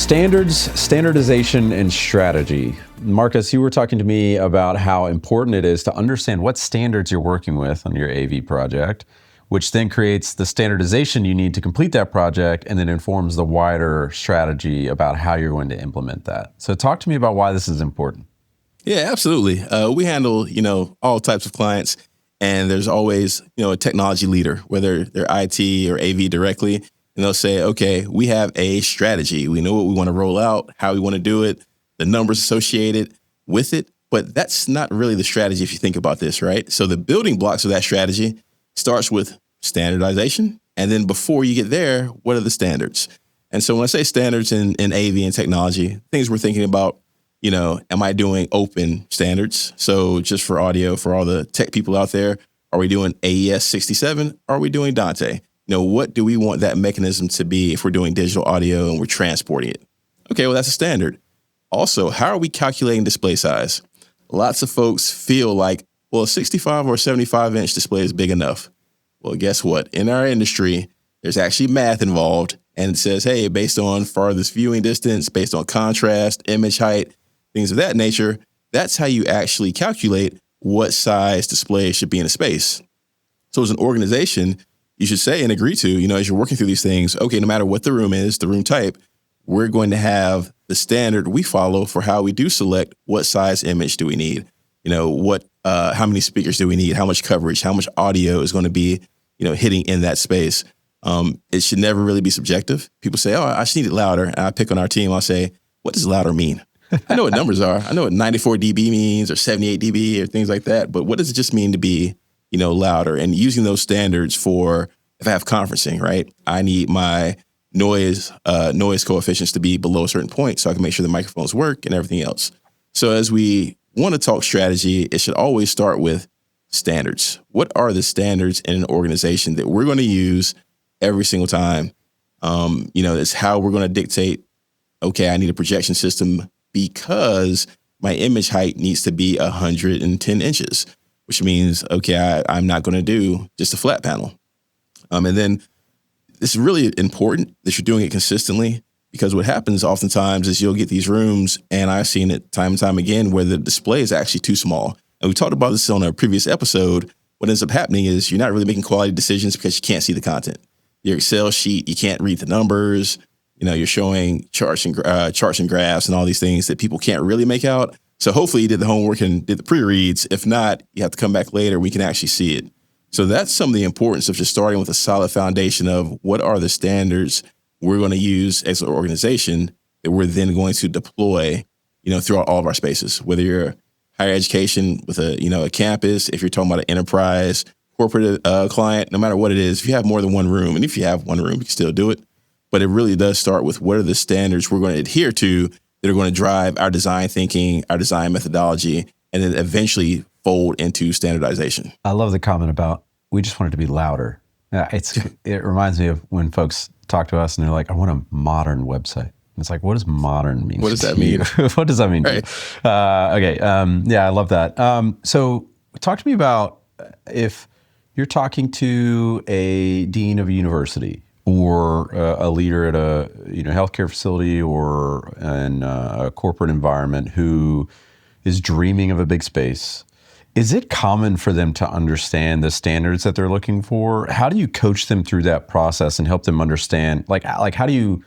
Standards, standardization, and strategy. Marques, you were talking to me about how important it is to understand what standards you're working with on your AV project, which then creates the standardization you need to complete that project and then informs the wider strategy about how you're going to implement that. So talk to me about why this is important. Yeah, absolutely. We handle, all types of clients, and there's always, a technology leader, whether they're IT or AV directly, and they'll say, okay, we have a strategy. We know what we want to roll out, how we want to do it, the numbers associated with it. But that's not really the strategy if you think about this, right? So the building blocks of that strategy starts with standardization. And then before you get there, what are the standards? And so when I say standards in AV and technology, things we're thinking about, am I doing open standards? So just for audio, for all the tech people out there, are we doing AES 67? Are we doing Dante? What do we want that mechanism to be if we're doing digital audio and we're transporting it? Okay, well, that's a standard. Also, how are we calculating display size? Lots of folks feel like, well, a 65 or 75-inch display is big enough. Well, guess what? In our industry, there's actually math involved, and it says, hey, based on farthest viewing distance, based on contrast, image height, things of that nature, that's how you actually calculate what size display should be in a space. So as an organization, you should say and agree to, as you're working through these things, okay, no matter what the room is, the room type, we're going to have the standard we follow for how we do select what size image do we need, how many speakers do we need, how much coverage, how much audio is going to be, hitting in that space. It should never really be subjective. People say, oh, I just need it louder. And I pick on our team. I'll say, what does louder mean? I know what numbers are. I know what 94 dB means or 78 dB or things like that. But what does it just mean to be, louder? And using those standards for, if I have conferencing, right? I need my noise coefficients to be below a certain point so I can make sure the microphones work and everything else. So as we want to talk strategy, it should always start with standards. What are the standards in an organization that we're going to use every single time? It's how we're going to dictate, okay, I need a projection system because my image height needs to be 110 inches, which means, okay, I'm not going to do just a flat panel. And then it's really important that you're doing it consistently, because what happens oftentimes is you'll get these rooms, and I've seen it time and time again, where the display is actually too small. And we talked about this on a previous episode. What ends up happening is you're not really making quality decisions because you can't see the content. Your Excel sheet, you can't read the numbers. You're showing charts and graphs and all these things that people can't really make out. So hopefully you did the homework and did the pre-reads. If not, you have to come back later. We can actually see it. So that's some of the importance of just starting with a solid foundation of what are the standards we're going to use as an organization that we're then going to deploy, throughout all of our spaces, whether you're higher education with a campus, if you're talking about an enterprise, corporate client, no matter what it is, if you have more than one room, and if you have one room, you can still do it. But it really does start with what are the standards we're going to adhere to that are going to drive our design thinking, our design methodology, and then eventually fold into standardization. I love the comment about, we just want it to be louder. It reminds me of when folks talk to us and they're like, I want a modern website. It's like, what does modern mean? What does that mean? What does that mean? Right. Okay. I love that. So talk to me about if you're talking to a dean of a university or a leader at a healthcare facility or in a corporate environment who is dreaming of a big space. Is it common for them to understand the standards that they're looking for? How do you coach them through that process and help them understand, like how do you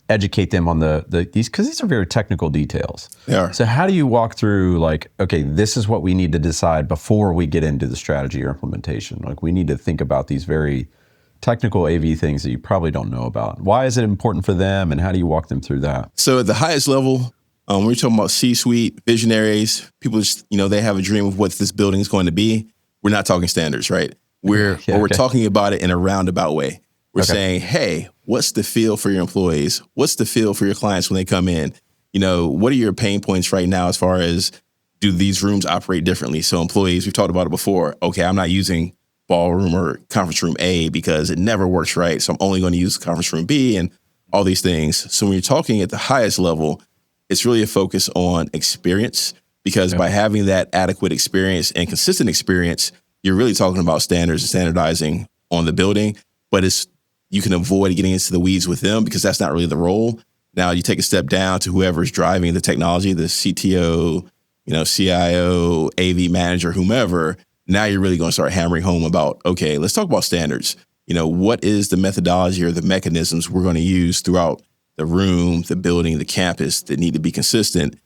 educate them on these, because these are very technical details. They are. So how do you walk through okay, this is what we need to decide before we get into the strategy or implementation? We need to think about these very technical AV things that you probably don't know about. Why is it important for them, and how do you walk them through that? So at the highest level, when we're talking about C-suite, visionaries, people just, they have a dream of what this building is going to be. We're not talking standards, right? We're talking about it in a roundabout way. We're saying, hey, what's the feel for your employees? What's the feel for your clients when they come in? What are your pain points right now as far as, do these rooms operate differently? So employees, we've talked about it before. Okay, I'm not using ballroom or conference room A because it never works right. So I'm only going to use conference room B and all these things. So when you're talking at the highest level, it's really a focus on experience, because by having that adequate experience and consistent experience, you're really talking about standards and standardizing on the building. But you can avoid getting into the weeds with them, because that's not really the role. Now you take a step down to whoever's driving the technology, the CTO, CIO, AV manager, whomever. Now you're really going to start hammering home about, okay, let's talk about standards. What is the methodology or the mechanisms we're going to use throughout the room, the building, the campus that need to be consistent?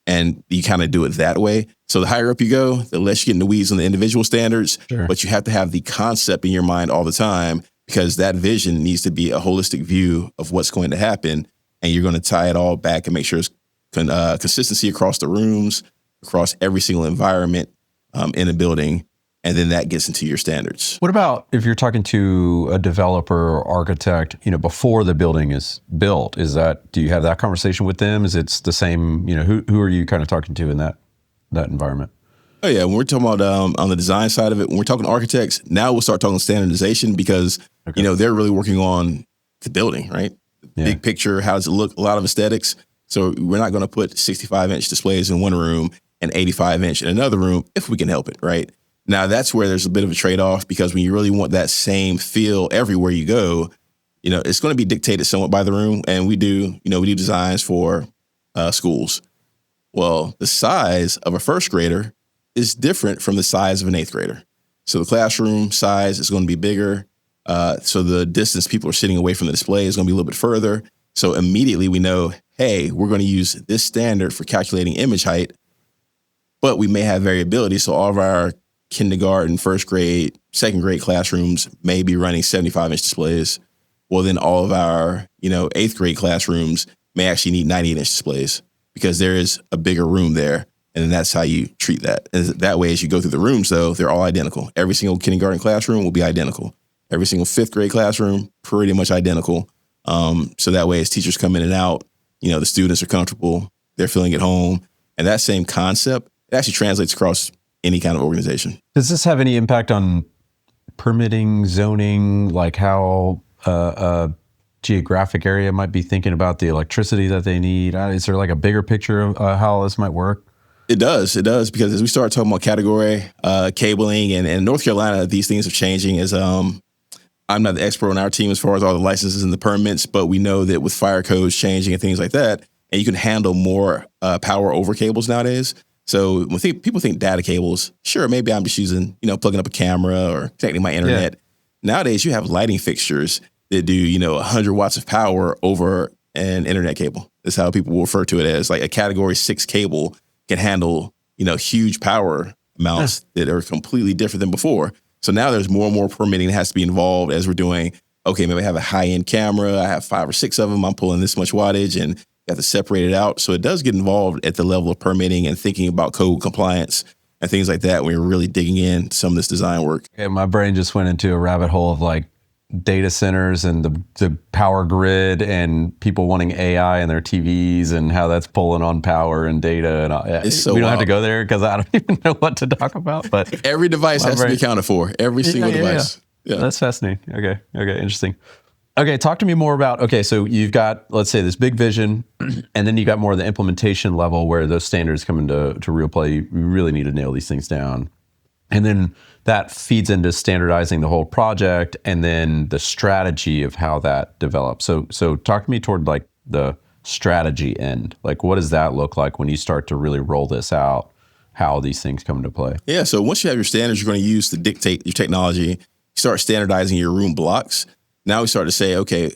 And you kind of do it that way. So the higher up you go, the less you get in the weeds on the individual standards, Sure. but you have to have the concept in your mind all the time, because that vision needs to be a holistic view of what's going to happen. And you're going to tie it all back and make sure it's consistency across the rooms, across every single environment in a building. And then that gets into your standards. What about if you're talking to a developer or architect, before the building is built? Do you have that conversation with them? Is it the same, who are you kind of talking to in that environment? Oh yeah, when we're talking about on the design side of it, when we're talking architects, now we'll start talking standardization, because they're really working on the building, right? Yeah. Big picture, how does it look? A lot of aesthetics. So we're not going to put 65-inch displays in one room and 85-inch in another room if we can help it, right? Now that's where there's a bit of a trade-off, because when you really want that same feel everywhere you go, it's going to be dictated somewhat by the room. And we do designs for schools. Well, the size of a first grader is different from the size of an eighth grader. So the classroom size is going to be bigger. So the distance people are sitting away from the display is going to be a little bit further. So immediately we know, hey, we're going to use this standard for calculating image height, but we may have variability. So all of our kindergarten, first grade, second grade classrooms may be running 75-inch displays. Well, then all of our, eighth grade classrooms may actually need 98-inch displays, because there is a bigger room there. And then that's how you treat that. And that way, as you go through the rooms, though, they're all identical. Every single kindergarten classroom will be identical. Every single fifth grade classroom, pretty much identical. So that way, as teachers come in and out, the students are comfortable, they're feeling at home. And that same concept, it actually translates across any kind of organization. Does this have any impact on permitting, zoning, like how a geographic area might be thinking about the electricity that they need? Is there like a bigger picture of how this might work? It does, because as we start talking about category, cabling, and in North Carolina, these things are changing. As I'm not the expert on our team as far as all the licenses and the permits, but we know that with fire codes changing and things like that, and you can handle more power over cables nowadays. So when people think data cables, sure, maybe I'm just using, plugging up a camera or connecting my internet. Yeah. Nowadays, you have lighting fixtures that do, 100 watts of power over an internet cable. That's how people will refer to it as. Like a category 6 cable can handle, huge power amounts that are completely different than before. So now there's more and more permitting that has to be involved as we're doing, okay, maybe I have a high-end camera, I have 5 or 6 of them, I'm pulling this much wattage, and you have to separate it out. So it does get involved at the level of permitting and thinking about code compliance and things like that when you're really digging in some of this design work. Okay, my brain just went into a rabbit hole of like data centers and the power grid and people wanting AI in their TVs and how that's pulling on power and data. And it's so we don't wild. have to go there because I don't even know what to talk about. But every device has to be accounted for. Every single device. Yeah. That's fascinating. Okay, interesting. Okay, talk to me more about, so you've got, let's say, this big vision, and then you got more of the implementation level where those standards come into real play. You really need to nail these things down. And then that feeds into standardizing the whole project and then the strategy of how that develops. So talk to me toward like the strategy end. Like, what does that look like when you start to really roll this out, how these things come into play? Yeah, so once you have your standards you're going to use to dictate your technology, you start standardizing your room blocks. Now we start to say, okay,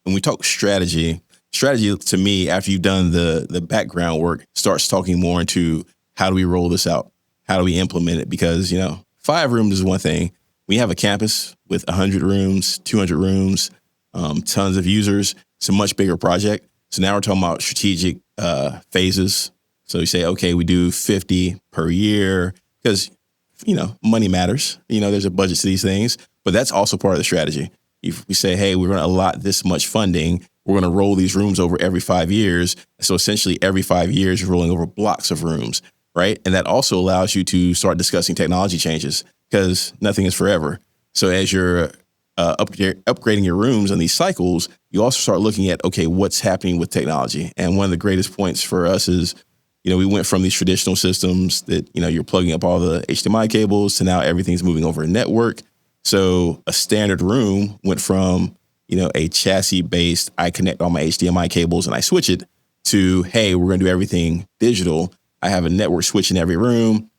when we talk strategy to me, after you've done the background work, starts talking more into how do we roll this out? How do we implement it? Because, 5 rooms is one thing. We have a campus with 100 rooms, 200 rooms, tons of users. It's a much bigger project. So now we're talking about strategic phases. So you say, okay, we do 50 per year because, money matters. There's a budget to these things, but that's also part of the strategy. If we say, hey, we're going to allot this much funding, we're going to roll these rooms over every 5 years. So essentially every 5 years, you're rolling over blocks of rooms, right? And that also allows you to start discussing technology changes because nothing is forever. So as you're upgrading your rooms on these cycles, you also start looking at, okay, what's happening with technology? And one of the greatest points for us is, we went from these traditional systems that, you're plugging up all the HDMI cables to now everything's moving over a network. So a standard room went from, a chassis based, I connect all my HDMI cables and I switch it, to, hey, we're going to do everything digital. I have a network switch in every room.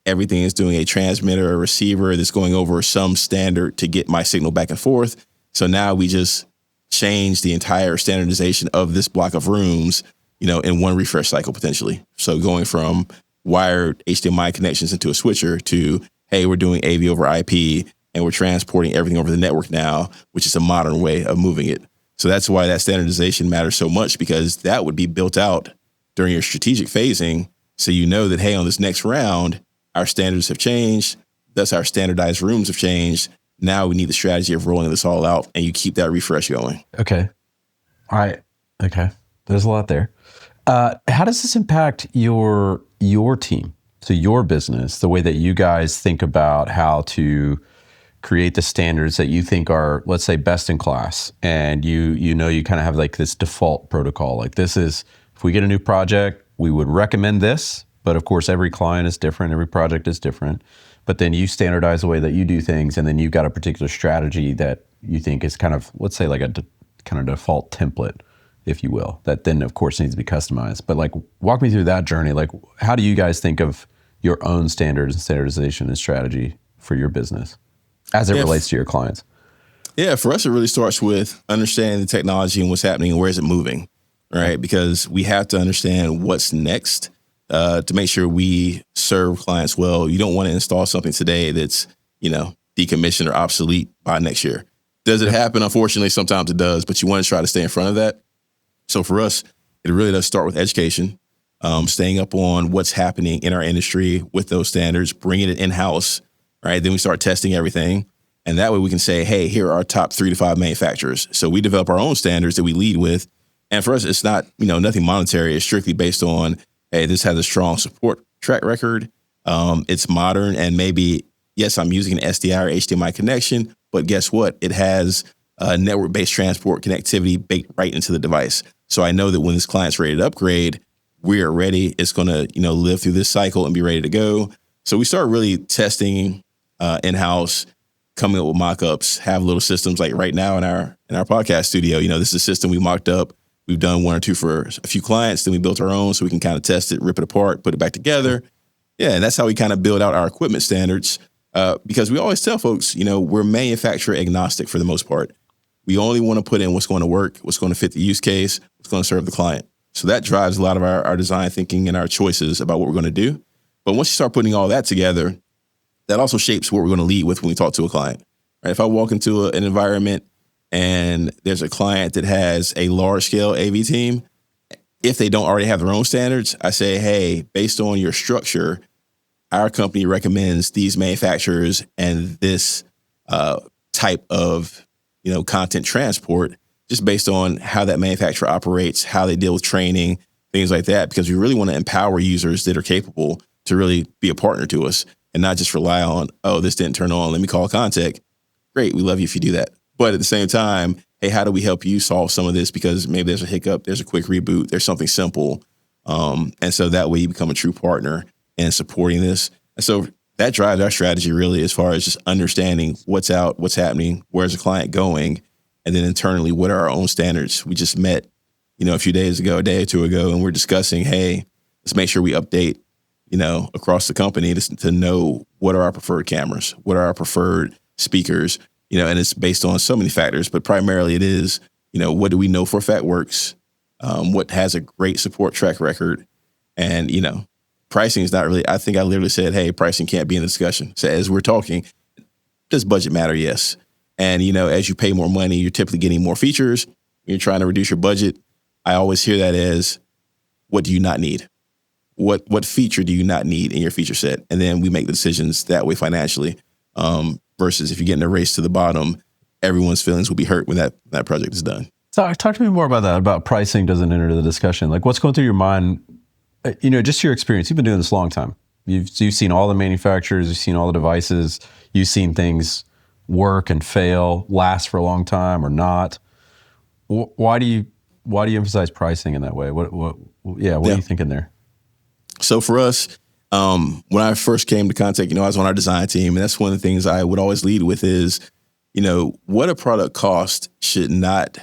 Everything is doing a transmitter or receiver that's going over some standard to get my signal back and forth. So now we just change the entire standardization of this block of rooms, in one refresh cycle potentially. So going from wired HDMI connections into a switcher to, hey, we're doing AV over IP and we're transporting everything over the network now, which is a modern way of moving it. So that's why that standardization matters so much, because that would be built out during your strategic phasing. So you know that, hey, on this next round, our standards have changed. Thus, our standardized rooms have changed. Now we need the strategy of rolling this all out, and you keep that refresh going. Okay. All right. Okay. There's a lot there. How does this impact your team, so your business, the way that you guys think about how to create the standards that you think are, let's say, best in class, and you kind of have like this default protocol, like this is, if we get a new project, we would recommend this, but of course every client is different, every project is different, but then you standardize the way that you do things, and then you've got a particular strategy that you think is kind of, let's say, like a kind of default template, if you will, that then of course needs to be customized. But like, walk me through that journey. Like, how do you guys think of your own standards and standardization and strategy for your business as it relates to your clients? Yeah, for us, it really starts with understanding the technology and what's happening and where is it moving, right? Because we have to understand what's next to make sure we serve clients well. You don't want to install something today that's, decommissioned or obsolete by next year. Does it happen? Unfortunately, sometimes it does, but you want to try to stay in front of that. So for us, it really does start with education, staying up on what's happening in our industry with those standards, bringing it in-house, right? Then we start testing everything. And that way we can say, hey, here are our top 3 to 5 manufacturers. So we develop our own standards that we lead with. And for us, it's not, nothing monetary. It's strictly based on, hey, this has a strong support track record. It's modern, and maybe, yes, I'm using an SDI or HDMI connection, but guess what? It has network-based transport connectivity baked right into the device. So I know that when this client's ready to upgrade, we are ready. It's going to, live through this cycle and be ready to go. So we start really testing in-house, coming up with mock-ups, have little systems like right now in our podcast studio. This is a system we mocked up. We've done 1 or 2 for a few clients. Then we built our own so we can kind of test it, rip it apart, put it back together. Yeah, and that's how we kind of build out our equipment standards. Because we always tell folks, we're manufacturer agnostic for the most part. We only want to put in what's going to work, what's going to fit the use case, what's going to serve the client. So that drives a lot of our design thinking and our choices about what we're going to do. But once you start putting all that together, that also shapes what we're going to lead with when we talk to a client. Right? If I walk into an environment and there's a client that has a large scale AV team, if they don't already have their own standards, I say, hey, based on your structure, our company recommends these manufacturers and this type of content transport, just based on how that manufacturer operates, how they deal with training, things like that, because we really want to empower users that are capable to really be a partner to us and not just rely on, oh, this didn't turn on, let me call Contact. Great, we love you if you do that. But at the same time, hey, how do we help you solve some of this? Because maybe there's a hiccup, there's a quick reboot, there's something simple. And so that way you become a true partner in supporting this. And so that drives our strategy really, as far as just understanding what's out, what's happening, where's the client going, and then internally, what are our own standards? We just met, a few days ago, a day or 2 ago, and we're discussing, hey, let's make sure we update, across the company to know what are our preferred cameras, what are our preferred speakers, and it's based on so many factors, but primarily it is, what do we know for a fact works, what has a great support track record, and, pricing is not really, I think I literally said, hey, pricing can't be in the discussion. So as we're talking, does budget matter? Yes. And, as you pay more money, you're typically getting more features. When you're trying to reduce your budget, I always hear that as, what do you not need? What feature do you not need in your feature set? And then we make the decisions that way financially, versus if you get in a race to the bottom, everyone's feelings will be hurt when that project is done. So talk to me more about that, about pricing doesn't enter the discussion. Like, what's going through your mind? Just your experience. You've been doing this a long time. You've seen all the manufacturers, you've seen all the devices, you've seen things work and fail, last for a long time or not. Why do you emphasize pricing in that way? What are you thinking there? So for us, when I first came to Contact, I was on our design team, and that's one of the things I would always lead with is, what a product costs should not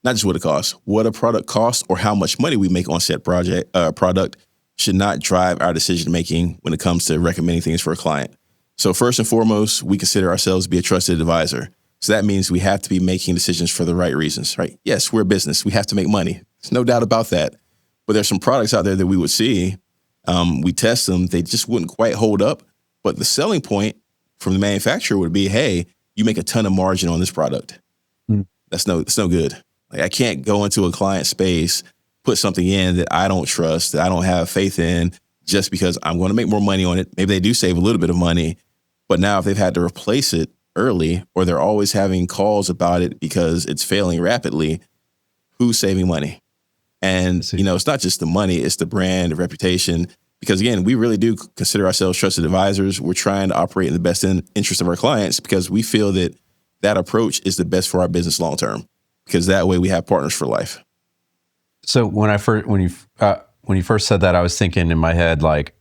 just what it costs, what a product costs or how much money we make on said product should not drive our decision making when it comes to recommending things for a client. So first and foremost, we consider ourselves to be a trusted advisor. So that means we have to be making decisions for the right reasons, right? Yes, we're a business. We have to make money. There's no doubt about that. But there's some products out there that we would see, we test them, they just wouldn't quite hold up. But the selling point from the manufacturer would be, hey, you make a ton of margin on this product. That's no good. Like, I can't go into a client space, put something in that I don't trust, that I don't have faith in, just because I'm going to make more money on it. Maybe they do save a little bit of money, but now if they've had to replace it early, or they're always having calls about it because it's failing rapidly, who's saving money? And, it's not just the money, it's the brand, the reputation. Because again, we really do consider ourselves trusted advisors. We're trying to operate in the best interest of our clients because we feel that that approach is the best for our business long term. Because that way we have partners for life. So when you first said that, I was thinking in my head like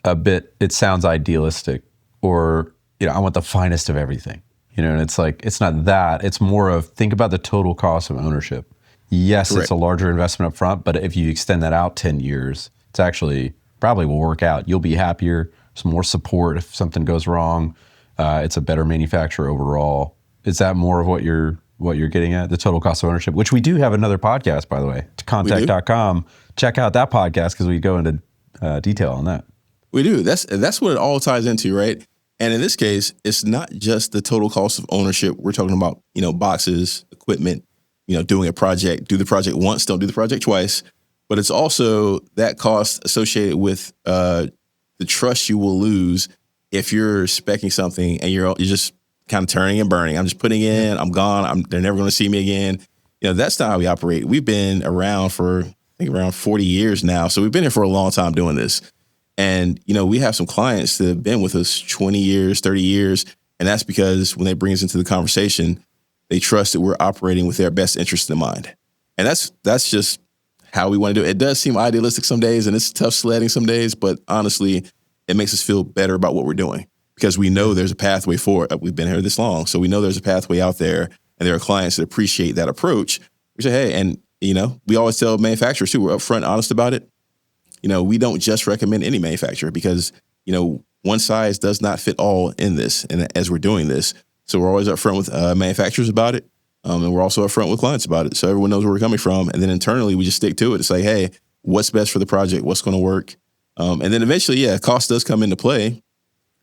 it sounds idealistic, or I want the finest of everything. And it's like it's not that. It's more of think about the total cost of ownership. Yes, Correct. It's a larger investment up front, but if you extend that out 10 years, it's actually probably will work out. You'll be happier, some more support if something goes wrong. It's a better manufacturer overall. Is that more of what you're getting at, the total cost of ownership, which we do have another podcast, by the way, to contact.com. Check out that podcast because we go into detail on that. We do. That's what it all ties into, right? And in this case, it's not just the total cost of ownership. We're talking about, boxes, equipment, doing a project, do the project once, don't do the project twice. But it's also that cost associated with the trust you will lose if you're speccing something and you're just kind of turning and burning. I'm just putting in, I'm gone. They're never going to see me again. That's not how we operate. We've been around for, I think, around 40 years now. So we've been here for a long time doing this. And, we have some clients that have been with us 20 years, 30 years. And that's because when they bring us into the conversation, they trust that we're operating with their best interest in mind. And that's just how we want to do it. It does seem idealistic some days and it's tough sledding some days, but honestly, it makes us feel better about what we're doing. Because we know there's a pathway for it. We've been here this long. So we know there's a pathway out there. And there are clients that appreciate that approach. We say, hey, and, we always tell manufacturers too, we're upfront, honest about it. We don't just recommend any manufacturer because, one size does not fit all in this. And as we're doing this, so we're always upfront with manufacturers about it. And we're also upfront with clients about it. So everyone knows where we're coming from. And then internally, we just stick to it. It's like, hey, what's best for the project? What's going to work? And then eventually, cost does come into play.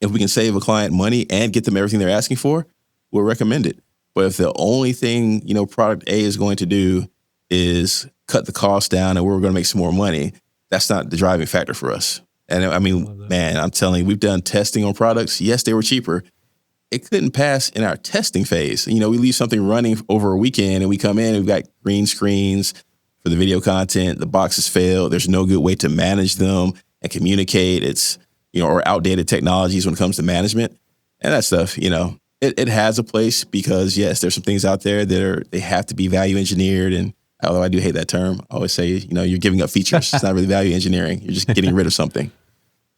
If we can save a client money and get them everything they're asking for, we'll recommend it. But if the only thing, product A is going to do is cut the cost down and we're going to make some more money, that's not the driving factor for us. And I mean, man, I'm telling you, we've done testing on products. Yes, they were cheaper. It couldn't pass in our testing phase. We leave something running over a weekend and we come in and we've got green screens for the video content. The boxes fail. There's no good way to manage them and communicate. It's, or outdated technologies when it comes to management and that stuff, it has a place because yes, there's some things out there that they have to be value engineered. And although I do hate that term, I always say, you're giving up features. It's not really value engineering. You're just getting rid of something.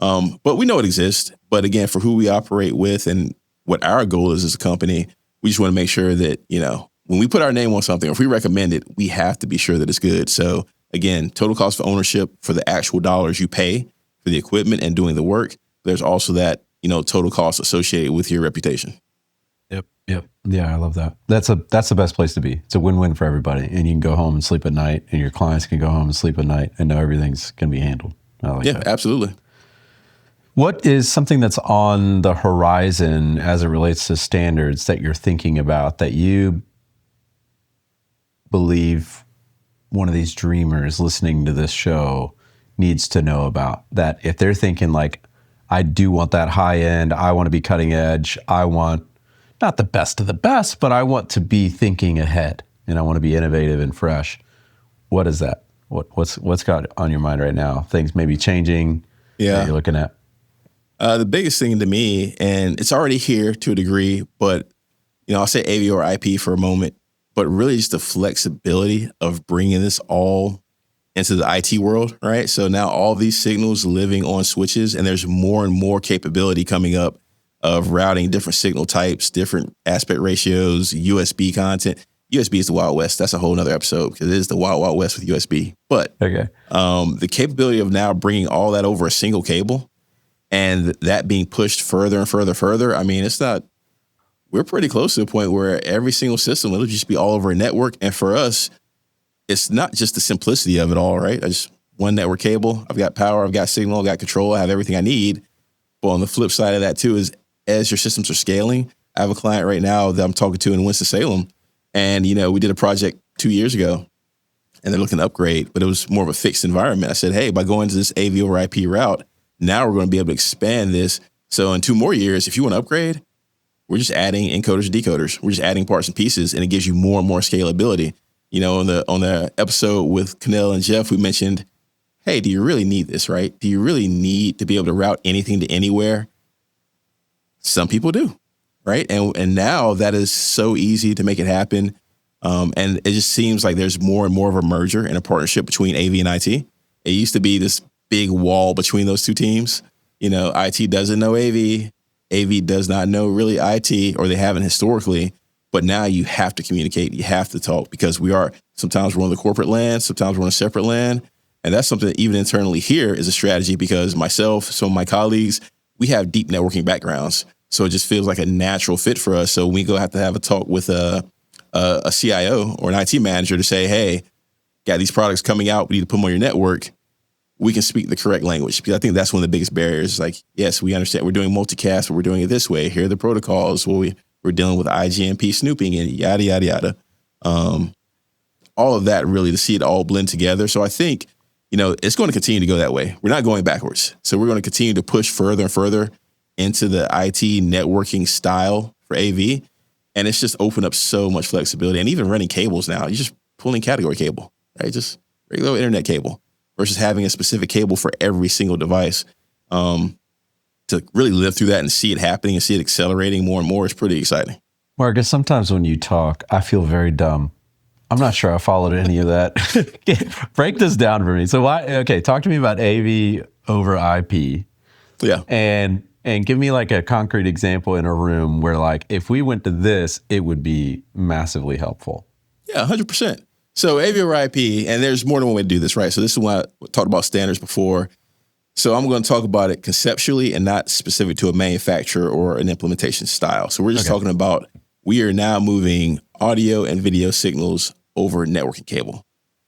But we know it exists. But again, for who we operate with and what our goal is as a company, we just want to make sure that, when we put our name on something, or if we recommend it, we have to be sure that it's good. So again, total cost of ownership for the actual dollars you pay for the equipment and doing the work. There's also that, total cost associated with your reputation. Yep. Yeah, I love that. That's the best place to be. It's a win-win for everybody. And you can go home and sleep at night and your clients can go home and sleep at night and know everything's going to be handled. I like that. Absolutely. What is something that's on the horizon as it relates to standards that you're thinking about that you believe one of these dreamers listening to this show needs to know about? That if they're thinking like, I do want that high end, I want to be cutting edge, I want not the best of the best, but I want to be thinking ahead and I want to be innovative and fresh. What is that? What's got on your mind right now? Things maybe changing that you're looking at? The biggest thing to me, and it's already here to a degree, but I'll say AV or IP for a moment, but really just the flexibility of bringing this all into the IT world, right? So now all these signals living on switches and there's more and more capability coming up of routing different signal types, different aspect ratios, USB content. USB is the Wild West. That's a whole nother episode because it is the Wild Wild West with USB. But the capability of now bringing all that over a single cable and that being pushed further and further. I mean, we're pretty close to the point where every single system will just be all over a network. And for us, it's not just the simplicity of it all, right? I just one network cable. I've got power, I've got signal, I've got control, I have everything I need. But on the flip side of that too is as your systems are scaling, I have a client right now that I'm talking to in Winston-Salem. And, we did a project 2 years ago and they're looking to upgrade, but it was more of a fixed environment. I said, hey, by going to this AV over IP route, now we're going to be able to expand this. So in 2 more years, if you want to upgrade, we're just adding encoders and decoders. We're just adding parts and pieces, and it gives you more and more scalability. On the episode with Canel and Jeff, we mentioned, hey, do you really need this, right? Do you really need to be able to route anything to anywhere? Some people do, right? And now that is so easy to make it happen. And it just seems like there's more and more of a merger and a partnership between AV and IT. It used to be this big wall between those two teams. IT doesn't know AV. AV does not know really IT, or they haven't historically. But now you have to communicate. You have to talk because sometimes we're on the corporate land, sometimes we're on a separate land. And that's something that even internally here is a strategy because myself, some of my colleagues, we have deep networking backgrounds. So it just feels like a natural fit for us. So we have to have a talk with a CIO or an IT manager to say, hey, got these products coming out. We need to put them on your network. We can speak the correct language because I think that's one of the biggest barriers. Like, yes, we understand we're doing multicast, but we're doing it this way. Here are the protocols. Well, we're dealing with IGMP snooping and yada, yada, yada. All of that really to see it all blend together. So I think, it's going to continue to go that way. We're not going backwards. So we're going to continue to push further and further into the IT networking style for AV. And it's just opened up so much flexibility. And even running cables now, you're just pulling category cable, right? Just regular internet cable versus having a specific cable for every single device. To really live through that and see it happening and see it accelerating more and more is pretty exciting. Marques, sometimes when you talk, I feel very dumb. I'm not sure I followed any of that. Break this down for me. So talk to me about AV over IP. Yeah. And give me like a concrete example in a room where like, if we went to this, it would be massively helpful. Yeah, 100%. So AV over IP, and there's more than one way to do this, right? So this is why I talked about standards before. So I'm going to talk about it conceptually and not specific to a manufacturer or an implementation style. So we're just talking about we are now moving audio and video signals over networking cable.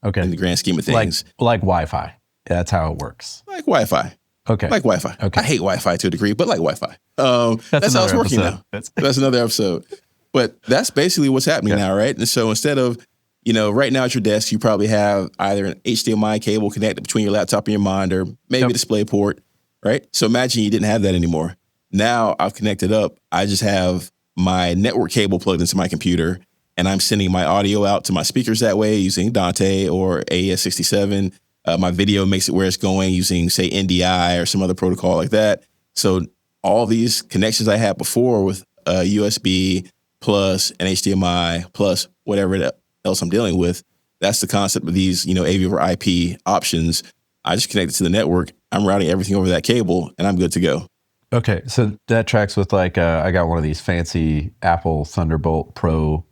Okay. In the grand scheme of things. Like Wi-Fi. That's how it works. Like Wi-Fi. Okay. Like Wi-Fi. Okay. I hate Wi-Fi to a degree, but like Wi-Fi. That's how it's working now. That's another episode. But that's basically what's happening now, right? And so instead of, right now at your desk, you probably have either an HDMI cable connected between your laptop and your monitor, maybe a display port, right? So imagine you didn't have that anymore. Now I've connected up. I just have my network cable plugged into my computer, and I'm sending my audio out to my speakers that way using Dante or AES-67. My video makes it where it's going using, say, NDI or some other protocol like that. So all these connections I had before with USB plus an HDMI plus whatever else I'm dealing with, that's the concept of these, AV over IP options. I just connect it to the network. I'm routing everything over that cable, and I'm good to go. Okay, so that tracks with I got one of these fancy Apple Thunderbolt Pro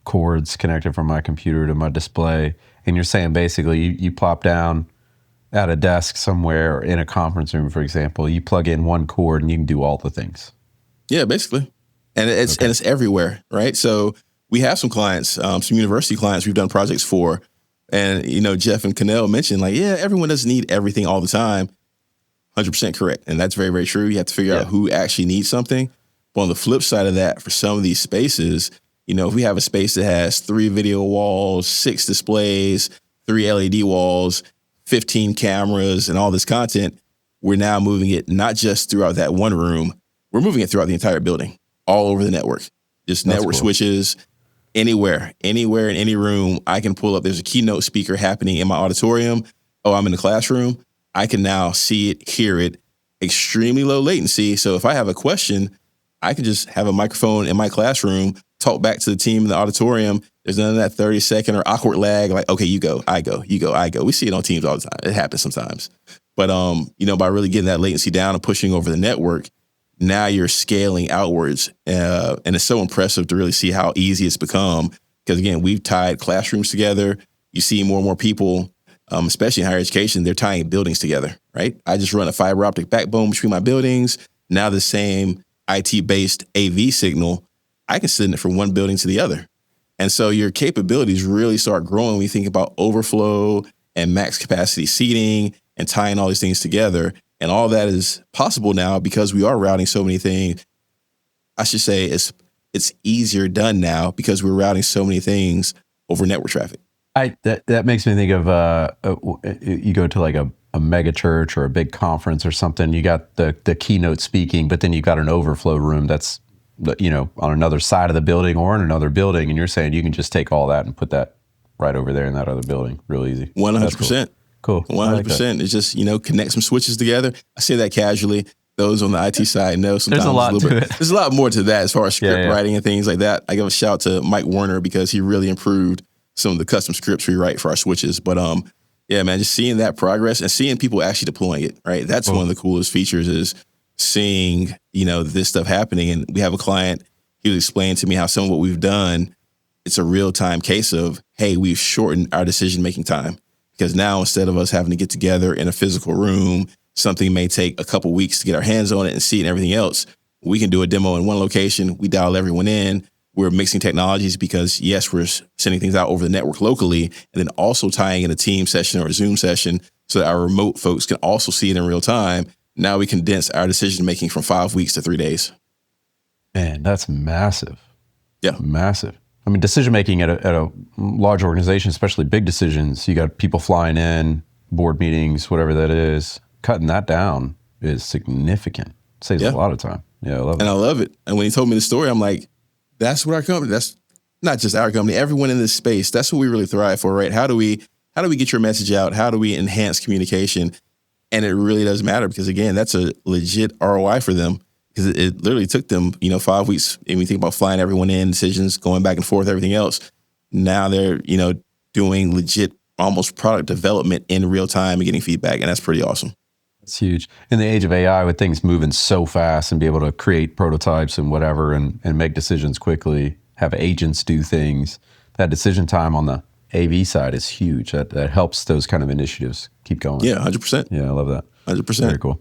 cords connected from my computer to my display. And you're saying basically you plop down at a desk somewhere or in a conference room, for example, you plug in one cord and you can do all the things. Yeah, basically. And it's everywhere, right? So we have some clients, some university clients we've done projects for. And, Jeff and Canel mentioned everyone doesn't need everything all the time. 100% correct. And that's very, very true. You have to figure out who actually needs something. But on the flip side of that, for some of these spaces, if we have a space that has 3 video walls, 6 displays, 3 LED walls, 15 cameras, and all this content, we're now moving it not just throughout that one room, we're moving it throughout the entire building, all over the network. Just network switches, anywhere in any room, I can pull up. There's a keynote speaker happening in my auditorium. Oh, I'm in the classroom. I can now see it, hear it, extremely low latency. So if I have a question, I can just have a microphone in my classroom, talk back to the team in the auditorium. There's none of that 30-second or awkward lag. Like, okay, you go, I go, you go, I go. We see it on Teams all the time. It happens sometimes. But, by really getting that latency down and pushing over the network, now you're scaling outwards. And it's so impressive to really see how easy it's become. Because again, we've tied classrooms together. You see more and more people, especially in higher education, they're tying buildings together, right? I just run a fiber optic backbone between my buildings. Now the same IT-based AV signal, I can send it from one building to the other. And so your capabilities really start growing when you think about overflow and max capacity seating and tying all these things together. And all that is possible now because we are routing so many things. I should say it's easier done now because we're routing so many things over network traffic. That makes me think of you go to like a mega church or a big conference or something. You got the keynote speaking, but then you got an overflow room that's on another side of the building or in another building, and you're saying you can just take all that and put that right over there in that other building, real easy. 100%. Cool. 100%. It's just connect some switches together. I say that casually. Those on the IT side know sometimes there's a lot to it. There's a lot more to that as far as script writing and things like that. I give a shout out to Mike Werner because he really improved some of the custom scripts we write for our switches. But yeah, man, just seeing that progress and seeing people actually deploying it, right? That's one of the coolest features is seeing, this stuff happening. And we have a client, he was explaining to me how some of what we've done, it's a real-time case of, hey, we've shortened our decision-making time. Because now instead of us having to get together in a physical room, something may take a couple weeks to get our hands on it and see it and everything else. We can do a demo in one location. We dial everyone in. We're mixing technologies because, yes, we're sending things out over the network locally and then also tying in a team session or a Zoom session so that our remote folks can also see it in real time. Now we condense our decision-making from 5 weeks to 3 days. Man, that's massive. Yeah. Massive. I mean, decision-making at a large organization, especially big decisions, you got people flying in, board meetings, whatever that is. Cutting that down is significant. Saves a lot of time. Yeah, I love it. And I love it. And when he told me the story, I'm like, that's what our company, that's not just our company, everyone in this space, that's what we really thrive for, right? How do we get your message out? How do we enhance communication? And it really does matter because, again, that's a legit ROI for them because it literally took them, 5 weeks. And we think about flying everyone in, decisions, going back and forth, everything else. Now they're, doing legit almost product development in real time and getting feedback. And that's pretty awesome. It's huge. In the age of AI, with things moving so fast and be able to create prototypes and whatever and make decisions quickly, have agents do things, that decision time on the AV side is huge. That helps those kind of initiatives keep going. Yeah, 100%. Yeah, I love that. 100%. Very cool.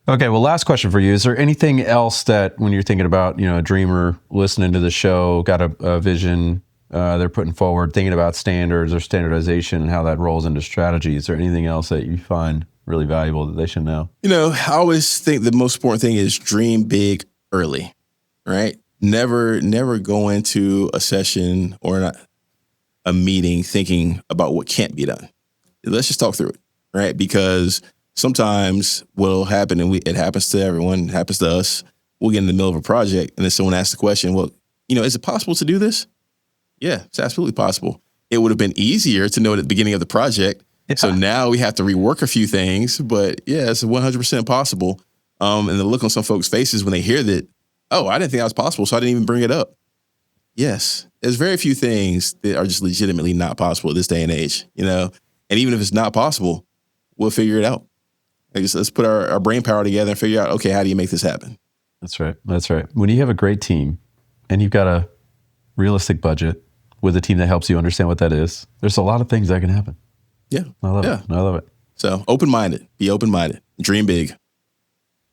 Okay, well, last question for you. Is there anything else that when you're thinking about, a dreamer listening to the show, got a vision they're putting forward, thinking about standards or standardization and how that rolls into strategy, is there anything else that you find really valuable that they should know? I always think the most important thing is dream big early, right? Never go into a session or a meeting thinking about what can't be done. Let's just talk through it, right? Because sometimes what'll happen, and it happens to everyone, it happens to us, we'll get in the middle of a project and then someone asks the question, well, is it possible to do this? Yeah, it's absolutely possible. It would have been easier to know at the beginning of the project. Yeah. So now we have to rework a few things, but yeah, it's 100% possible. And the look on some folks' faces when they hear that, oh, I didn't think that was possible, so I didn't even bring it up. Yes, there's very few things that are just legitimately not possible at this day and age, And even if it's not possible, we'll figure it out. Let's put our brain power together and figure out, okay, how do you make this happen? That's right. That's right. When you have a great team and you've got a realistic budget with a team that helps you understand what that is, there's a lot of things that can happen. Yeah. I love it. I love it. So open-minded, be open-minded, dream big.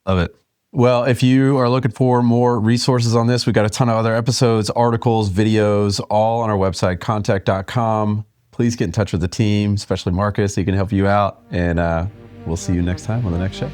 Love it. Well, if you are looking for more resources on this, we've got a ton of other episodes, articles, videos, all on our website, contact.com. Please get in touch with the team, especially Marques. He can help you out. And we'll see you next time on the next show.